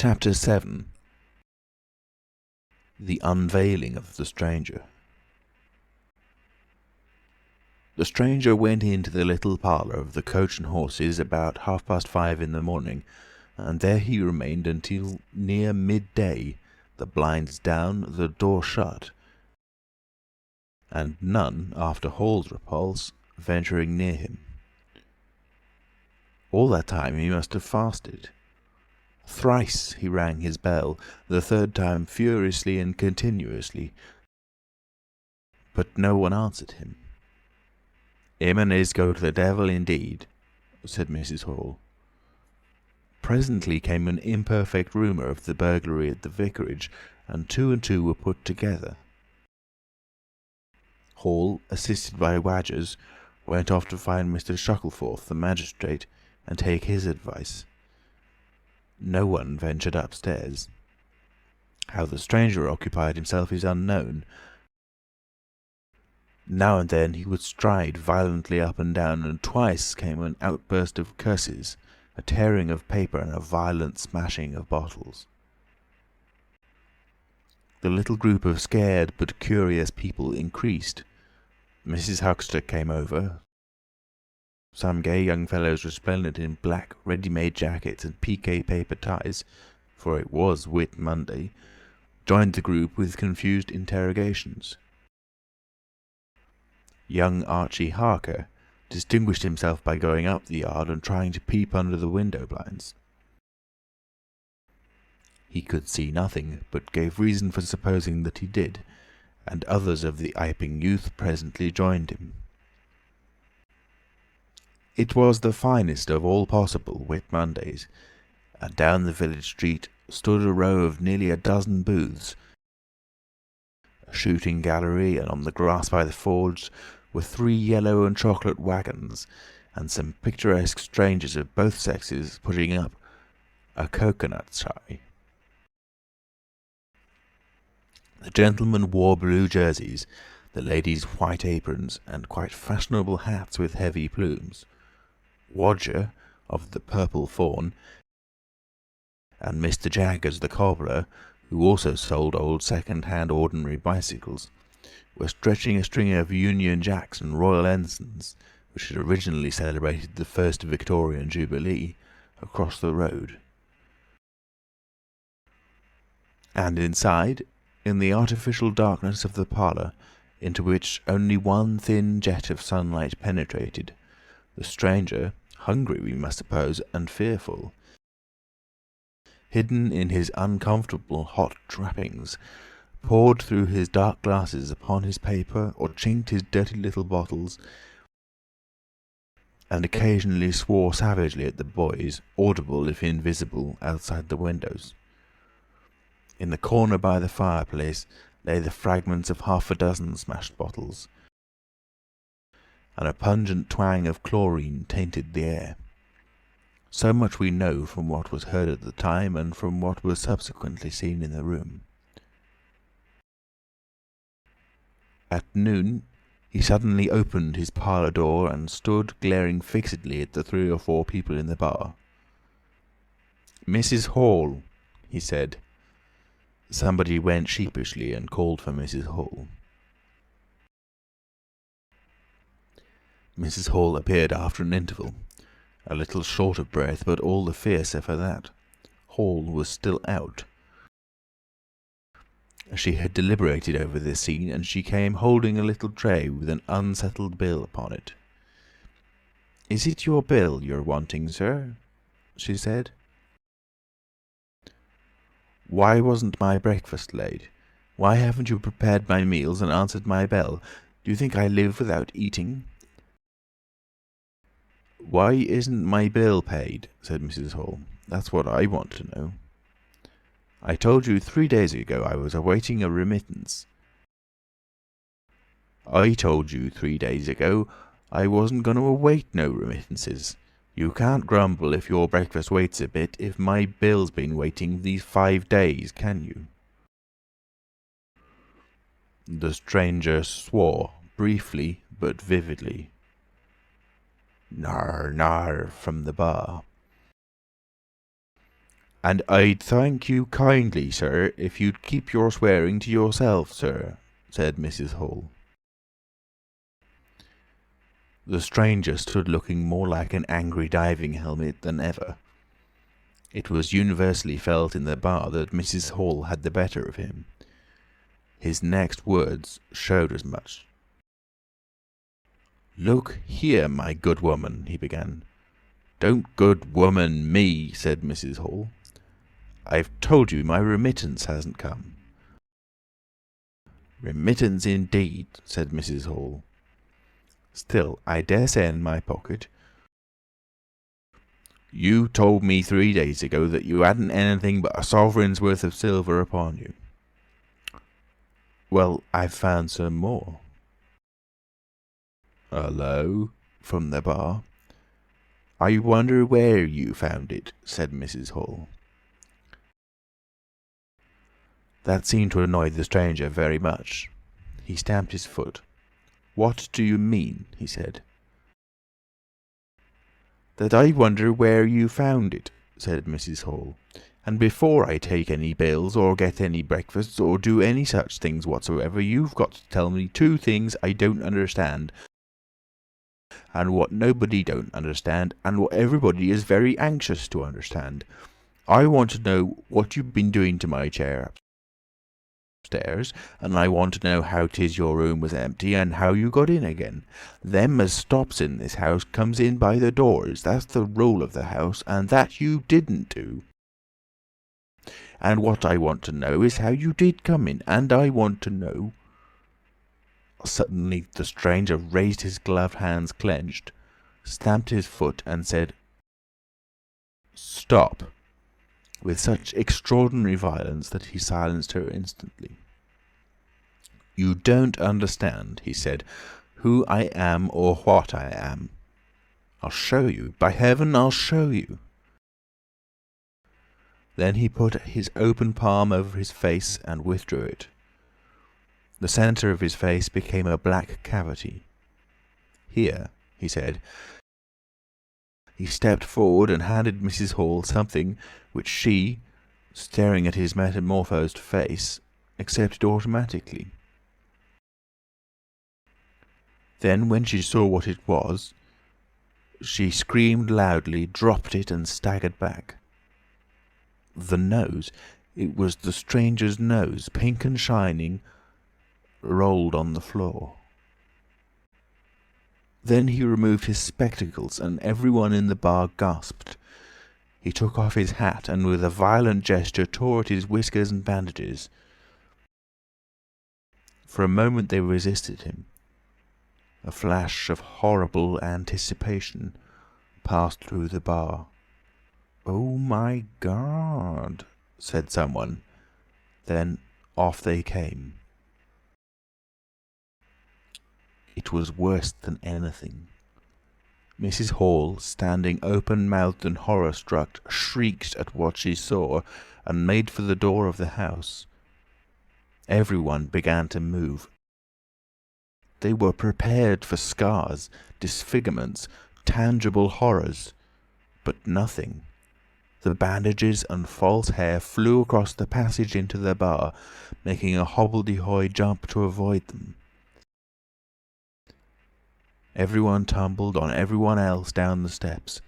Chapter 7. The Unveiling of the Stranger. The stranger went into the little parlour of the Coach and Horses about 5:30 in the morning, and there he remained until near midday, the blinds down, the door shut, and none, after Hall's repulse, venturing near him. All that time he must have fasted. Thrice he rang his bell, the third time furiously and continuously, but no one answered him. "Him and his go to the devil indeed," said Mrs. Hall. Presently came an imperfect rumour of the burglary at the vicarage, and two were put together. Hall, assisted by Wadgers, went off to find Mr. Shuttleforth, the magistrate, and take his advice. No one ventured upstairs. How the stranger occupied himself is unknown. Now and then he would stride violently up and down, and twice came an outburst of curses, a tearing of paper, and a violent smashing of bottles. The little group of scared but curious people increased. Mrs. Huxter came over. Some gay young fellows resplendent in black ready-made jackets and piqué paper ties, for it was Whit Monday, joined the group with confused interrogations. Young Archie Harker distinguished himself by going up the yard and trying to peep under the window blinds. He could see nothing, but gave reason for supposing that he did, and others of the Iping youth presently joined him. It was the finest of all possible Whit Mondays, and down the village street stood a row of nearly a dozen booths, a shooting gallery, and on the grass by the forge were 3 yellow and chocolate wagons, and some picturesque strangers of both sexes putting up a coconut shy. The gentlemen wore blue jerseys, the ladies white aprons, and quite fashionable hats with heavy plumes. Wodger, of the Purple Fawn, and Mr. Jaggers the cobbler, who also sold old second-hand ordinary bicycles, were stretching a string of Union Jacks and Royal Ensigns, which had originally celebrated the first Victorian Jubilee, across the road. And inside, in the artificial darkness of the parlour, into which only one thin jet of sunlight penetrated, the stranger, hungry we must suppose, and fearful, hidden in his uncomfortable hot trappings, pored through his dark glasses upon his paper, or chinked his dirty little bottles, and occasionally swore savagely at the boys, audible if invisible, outside the windows. In the corner by the fireplace lay the fragments of 6 smashed bottles, and a pungent twang of chlorine tainted the air. So much we know from what was heard at the time, and from what was subsequently seen in the room. At noon he suddenly opened his parlour door and stood glaring fixedly at the 3 or 4 people in the bar. "Mrs. Hall," he said. Somebody went sheepishly and called for Mrs. Hall. Mrs. Hall appeared after an interval, a little short of breath, but all the fiercer for that. Hall was still out. She had deliberated over this scene, and she came holding a little tray with an unsettled bill upon it. "Is it your bill you're wanting, sir?" she said. "Why wasn't my breakfast laid? Why haven't you prepared my meals and answered my bell? Do you think I live without eating?" "Why isn't my bill paid?" said Mrs. Hall. "That's what I want to know. I told you 3 days ago I was awaiting a remittance." "I told you 3 days ago I wasn't going to await no remittances. You can't grumble if your breakfast waits a bit if my bill's been waiting these 5 days, can you?" The stranger swore, briefly but vividly. "Nar, nar," from the bar. "And I'd thank you kindly, sir, if you'd keep your swearing to yourself, sir," said Mrs. Hall. The stranger stood looking more like an angry diving helmet than ever. It was universally felt in the bar that Mrs. Hall had the better of him. His next words showed as much. "Look here, my good woman," he began. "Don't good woman me," said Mrs. Hall. "I've told you my remittance hasn't come." "Remittance indeed," said Mrs. Hall. "Still, I dare say in my pocket. You told me 3 days ago that you hadn't anything but a sovereign's worth of silver upon you." "Well, I've found some more." "Hullo," from the bar. "I wonder where you found it," said Mrs. Hall. That seemed to annoy the stranger very much. He stamped his foot. "What do you mean?" he said. "That I wonder where you found it," said Mrs. Hall. "And before I take any bills, or get any breakfasts, or do any such things whatsoever, you've got to tell me 2 things I don't understand, and what nobody don't understand, and what everybody is very anxious to understand. I want to know what you've been doing to my chair upstairs, and I want to know how 'tis your room was empty, and how you got in again. Them as stops in this house comes in by the doors. That's the rule of the house, and that you didn't do. And what I want to know is how you did come in, and I want to know—" Suddenly the stranger raised his gloved hands clenched, stamped his foot, and said, "Stop," with such extraordinary violence that he silenced her instantly. "You don't understand," he said, "who I am or what I am. I'll show you. By heaven, I'll show you." Then he put his open palm over his face and withdrew it. The centre of his face became a black cavity. "Here," he said. He stepped forward and handed Mrs. Hall something which she, staring at his metamorphosed face, accepted automatically. Then, when she saw what it was, she screamed loudly, dropped it, and staggered back. The nose, it was the stranger's nose, pink and shining, rolled on the floor. Then he removed his spectacles, and everyone in the bar gasped. He took off his hat, and with a violent gesture tore at his whiskers and bandages. For a moment they resisted him. A flash of horrible anticipation passed through the bar. "Oh my God!" said someone. Then off they came. It was worse than anything. Mrs. Hall, standing open-mouthed and horror-struck, shrieked at what she saw, and made for the door of the house. Everyone began to move. They were prepared for scars, disfigurements, tangible horrors, but nothing. The bandages and false hair flew across the passage into the bar, making a hobbledehoy jump to avoid them. Everyone tumbled on everyone else down the steps.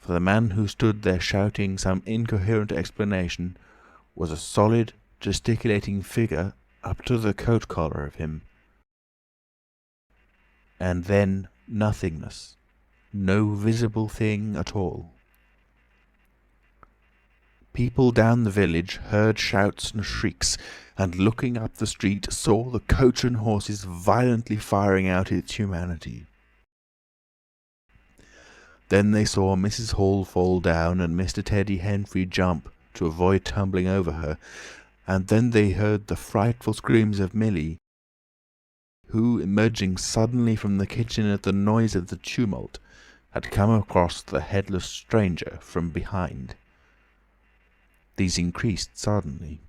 For the man who stood there shouting some incoherent explanation was a solid, gesticulating figure up to the coat collar of him. And then nothingness, no visible thing at all. People down the village heard shouts and shrieks, and looking up the street saw the coach and horses violently firing out its humanity. Then they saw Mrs. Hall fall down and Mr. Teddy Henfrey jump to avoid tumbling over her, and then they heard the frightful screams of Milly, who, emerging suddenly from the kitchen at the noise of the tumult, had come across the headless stranger from behind. These increased suddenly.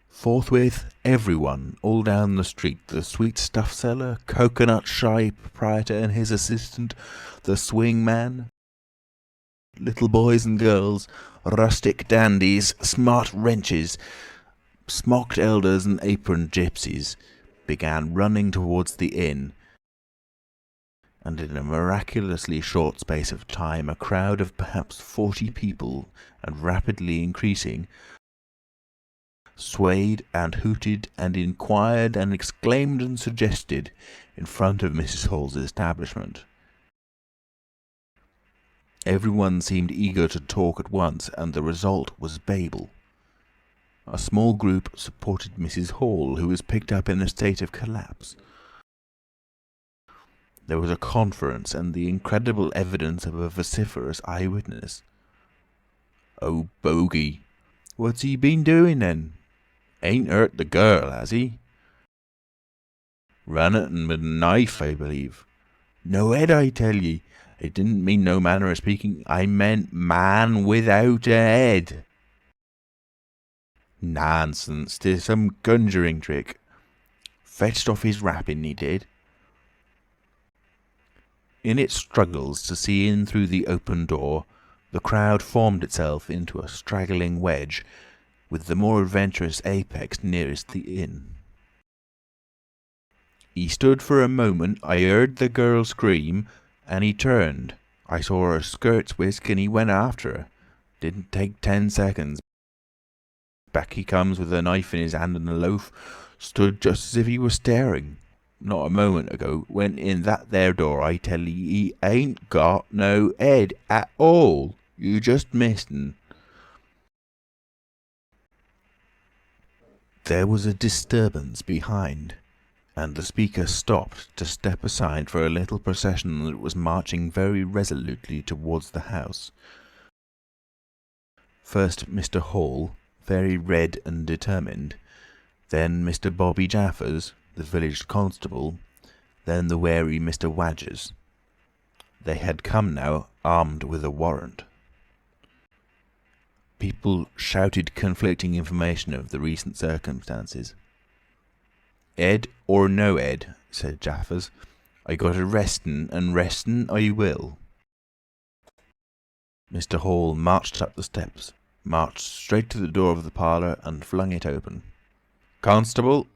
Forthwith everyone, all down the street, the sweet stuff seller, coconut shy proprietor and his assistant, the swing man, little boys and girls, rustic dandies, smart wenches, smocked elders and aproned gypsies, began running towards the inn, and in a miraculously short space of time a crowd of perhaps 40 people, and rapidly increasing, swayed and hooted and inquired and exclaimed and suggested in front of Mrs. Hall's establishment. Everyone seemed eager to talk at once, and the result was Babel. A small group supported Mrs. Hall, who was picked up in a state of collapse. There was a conference, and the incredible evidence of a vociferous eyewitness. "Oh, bogey! What's he been doing then? Ain't hurt the girl, has he? Run at 'en with a knife, I believe. No head, I tell ye. I didn't mean no manner of speaking. I meant man without a head." "Nonsense! 'Tis some conjuring trick. Fetched off his wrapping, he did." In its struggles to see in through the open door, the crowd formed itself into a straggling wedge, with the more adventurous apex nearest the inn. "He stood for a moment. I heard the girl scream, and he turned. I saw her skirts whisk, and he went after her. Didn't take 10 seconds. Back he comes with a knife in his hand and a loaf. Stood just as if he was staring. Not a moment ago. Went in that there door. I tell ye, he ain't got no head at all. You just missed 'en." There was a disturbance behind, and the speaker stopped to step aside for a little procession that was marching very resolutely towards the house. First Mr. Hall, very red and determined, then Mr. Bobby Jaffers, the village constable, then the wary Mr. Wadgers. They had come now armed with a warrant. People shouted conflicting information of the recent circumstances. "Ed or no Ed," said Jaffers, "I got arrestin', and restin' I will." Mr. Hall marched up the steps, marched straight to the door of the parlour and flung it open. "Constable,"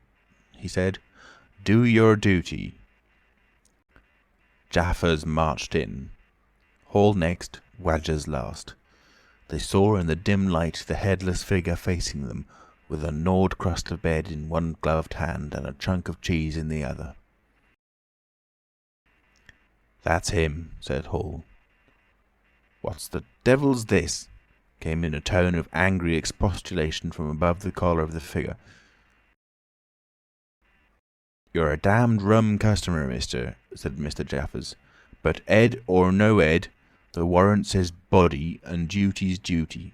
he said, "do your duty." Jaffers marched in. Hall next, Wadgers last. They saw in the dim light the headless figure facing them, with a gnawed crust of bread in one gloved hand and a chunk of cheese in the other. "That's him," said Hall. "What the devil's this?" came in a tone of angry expostulation from above the collar of the figure. "You're a damned rum customer, mister," said Mr. Jaffers. "But Ed or no Ed, the warrant says body, and duty's duty."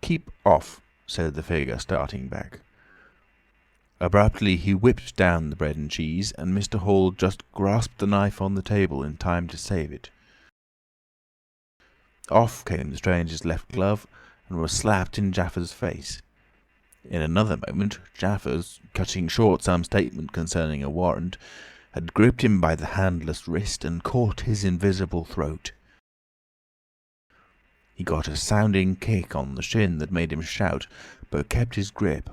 "Keep off," said the figure, starting back. Abruptly he whipped down the bread and cheese, and Mr. Hall just grasped the knife on the table in time to save it. Off came the stranger's left glove, and was slapped in Jaffers' face. In another moment, Jaffers, cutting short some statement concerning a warrant, had gripped him by the handless wrist and caught his invisible throat. He got a sounding kick on the shin that made him shout, but kept his grip.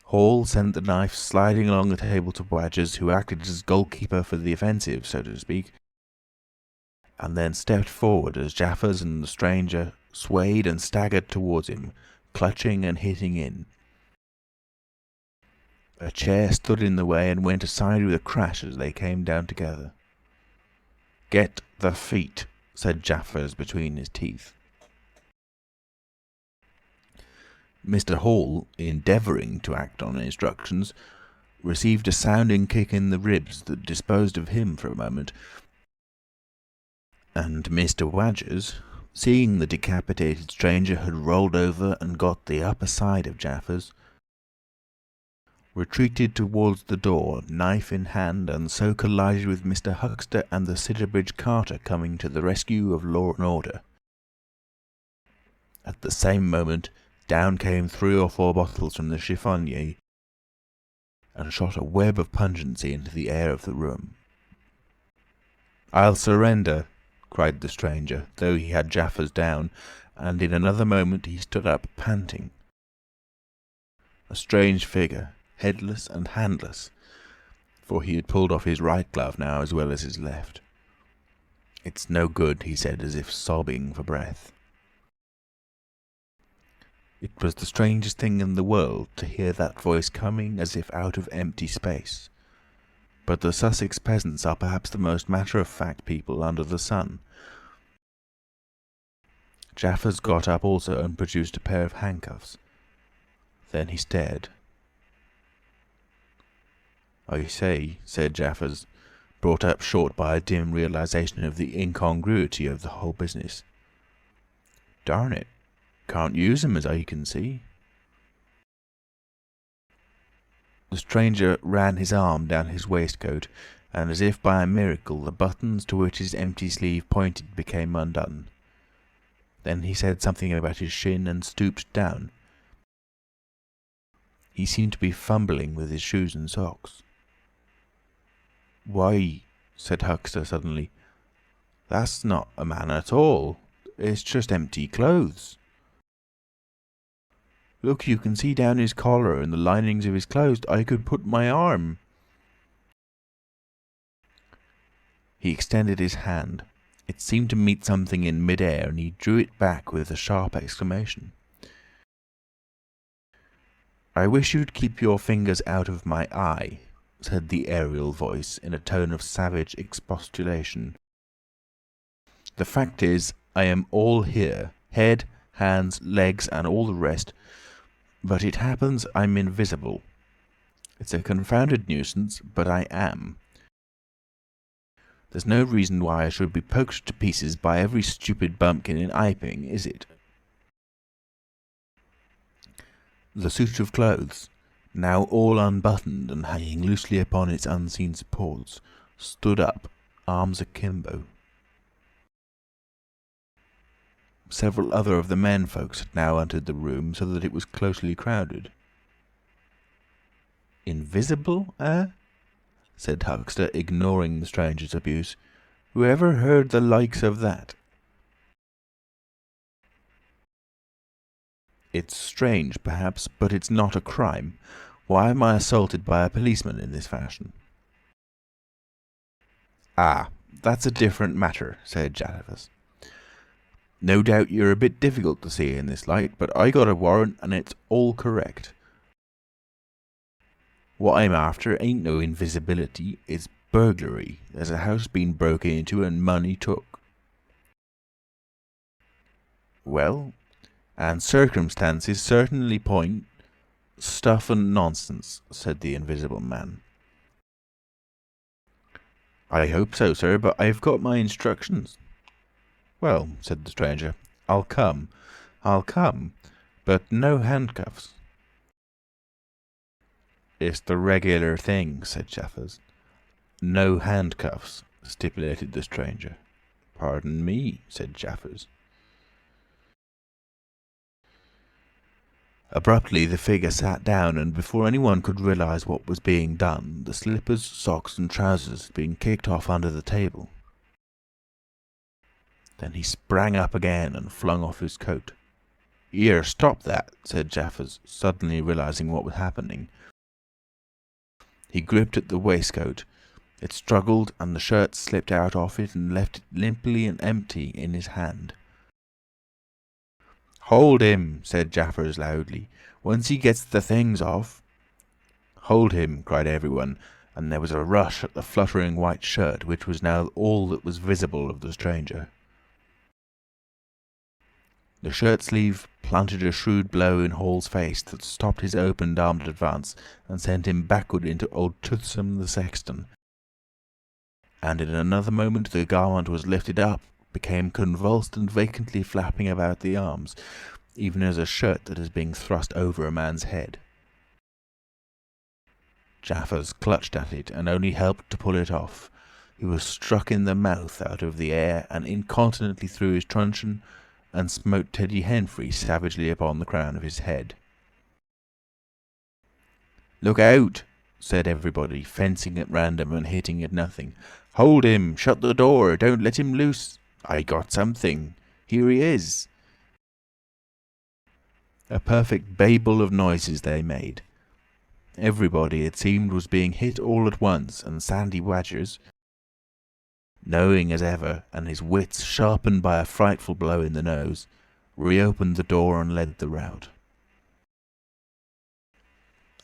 Hall sent the knife sliding along the table to Wadgers, who acted as goalkeeper for the offensive, so to speak, and then stepped forward as Jaffers and the stranger swayed and staggered towards him, clutching and hitting in. A chair stood in the way and went aside with a crash as they came down together. "Get the feet," said Jaffers between his teeth. Mr. Hall, endeavouring to act on instructions, received a sounding kick in the ribs that disposed of him for a moment, and Mr. Wadgers, seeing the decapitated stranger had rolled over and got the upper side of Jaffers, retreated towards the door, knife in hand, and so collided with Mr. Huxter and the Sidderbridge carter coming to the rescue of law and order. At the same moment, down came 3 or 4 bottles from the chiffonnier, and shot a web of pungency into the air of the room. "I'll surrender," cried the stranger, though he had Jaffers down, and in another moment he stood up panting. A strange figure, headless and handless, for he had pulled off his right glove now as well as his left. "It's no good," he said, as if sobbing for breath. It was the strangest thing in the world to hear that voice coming as if out of empty space. But the Sussex peasants are perhaps the most matter-of-fact people under the sun. Jaffers got up also and produced a pair of handcuffs. Then he stared. "I say," said Jaffers, brought up short by a dim realization of the incongruity of the whole business. "Darn it, can't use 'em as I can see." The stranger ran his arm down his waistcoat, and as if by a miracle the buttons to which his empty sleeve pointed became undone. Then he said something about his shin and stooped down. He seemed to be fumbling with his shoes and socks. "Why," said Huxter suddenly, "that's not a man at all. It's just empty clothes. Look, you can see down his collar and the linings of his clothes. I could put my arm." He extended his hand. It seemed to meet something in mid-air, and he drew it back with a sharp exclamation. "I wish you'd keep your fingers out of my eye," said the aerial voice in a tone of savage expostulation. "The fact is, I am all here, head, hands, legs, and all the rest, but it happens I'm invisible. It's a confounded nuisance, but I am. There's no reason why I should be poked to pieces by every stupid bumpkin in Iping, is it?" The suit of clothes, now all unbuttoned and hanging loosely upon its unseen supports, stood up, arms akimbo. Several other of the men folks had now entered the room, so that it was closely crowded. "Invisible, eh?" said Huxter, ignoring the stranger's abuse. "Who ever heard the likes of that?" "It's strange, perhaps, but it's not a crime. Why am I assaulted by a policeman in this fashion?" "Ah, that's a different matter," said Jaffers. "No doubt you're a bit difficult to see in this light, but I got a warrant and it's all correct. What I'm after ain't no invisibility, it's burglary. There's a house been broke into and money took." "Well, and circumstances certainly point—" "Stuff and nonsense," said the Invisible Man. "I hope so, sir, but I've got my instructions." "Well," said the stranger, I'll come, but no handcuffs." "It's the regular thing," said Jaffers. "No handcuffs," stipulated the stranger. "Pardon me," said Jaffers. Abruptly the figure sat down, and before anyone could realise what was being done, the slippers, socks, and trousers had been kicked off under the table. Then he sprang up again and flung off his coat. "Here, stop that," said Jaffers, suddenly realising what was happening. He gripped at the waistcoat. It struggled, and the shirt slipped out of it and left it limply and empty in his hand. "Hold him," said Jaffers loudly. "Once he gets the things off—" "Hold him," cried everyone, and there was a rush at the fluttering white shirt, which was now all that was visible of the stranger. The shirt sleeve planted a shrewd blow in Hall's face that stopped his open-armed advance and sent him backward into old Toothsome the sexton. And in another moment the garment was lifted up, became convulsed and vacantly flapping about the arms, even as a shirt that is being thrust over a man's head. Jaffers clutched at it and only helped to pull it off. He was struck in the mouth out of the air and incontinently threw his truncheon and smote Teddy Henfrey savagely upon the crown of his head. "Look out!" said everybody, fencing at random and hitting at nothing. "Hold him! Shut the door! Don't let him loose!" "I got something. Here he is." A perfect babel of noises they made. Everybody, it seemed, was being hit all at once, and Sandy Wadgers, knowing as ever, and his wits sharpened by a frightful blow in the nose, reopened the door and led the rout.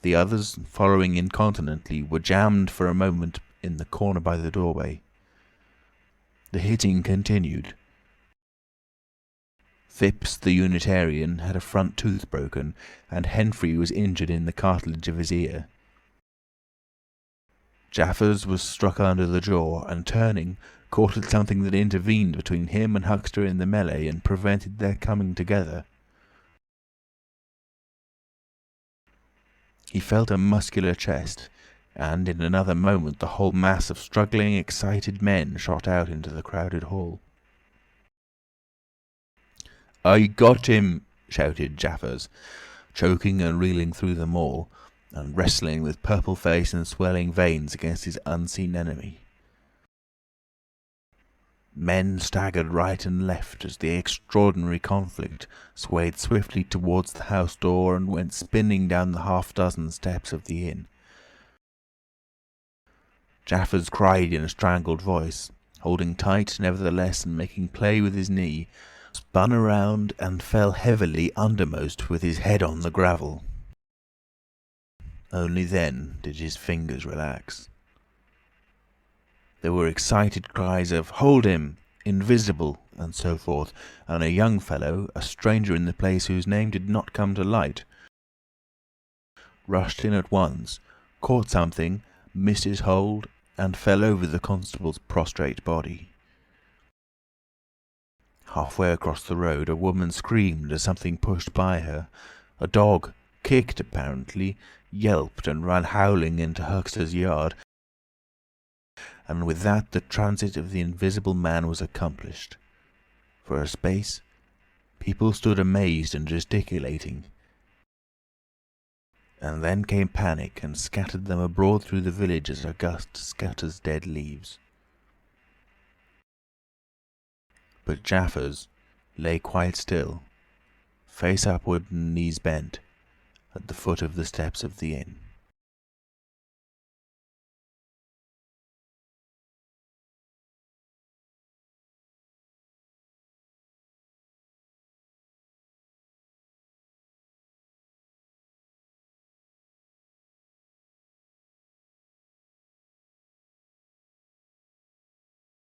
The others, following incontinently, were jammed for a moment in the corner by the doorway. The hitting continued. Phipps, the Unitarian, had a front tooth broken, and Henfrey was injured in the cartilage of his ear. Jaffers was struck under the jaw, and turning, caught at something that intervened between him and Huckster in the melee and prevented their coming together. He felt a muscular chest, and in another moment the whole mass of struggling, excited men shot out into the crowded hall. "I got him!" shouted Jaffers, choking and reeling through them all, and wrestling with purple face and swelling veins against his unseen enemy. Men staggered right and left as the extraordinary conflict swayed swiftly towards the house door and went spinning down the half-dozen steps of the inn. Jaffers cried in a strangled voice, holding tight nevertheless and making play with his knee, spun around and fell heavily undermost with his head on the gravel. Only then did his fingers relax. There were excited cries of "Hold him!" "Invisible!" and so forth, and a young fellow, a stranger in the place whose name did not come to light, rushed in at once, caught something, missed his hold, and fell over the constable's prostrate body. Halfway across the road a woman screamed as something pushed by her. A dog, kicked apparently, yelped and ran howling into Huckster's yard, and with that the transit of the invisible man was accomplished. For a space, people stood amazed and gesticulating, and then came panic and scattered them abroad through the village as a gust scatters dead leaves. But Jaffers lay quite still, face upward and knees bent, at the foot of the steps of the inn.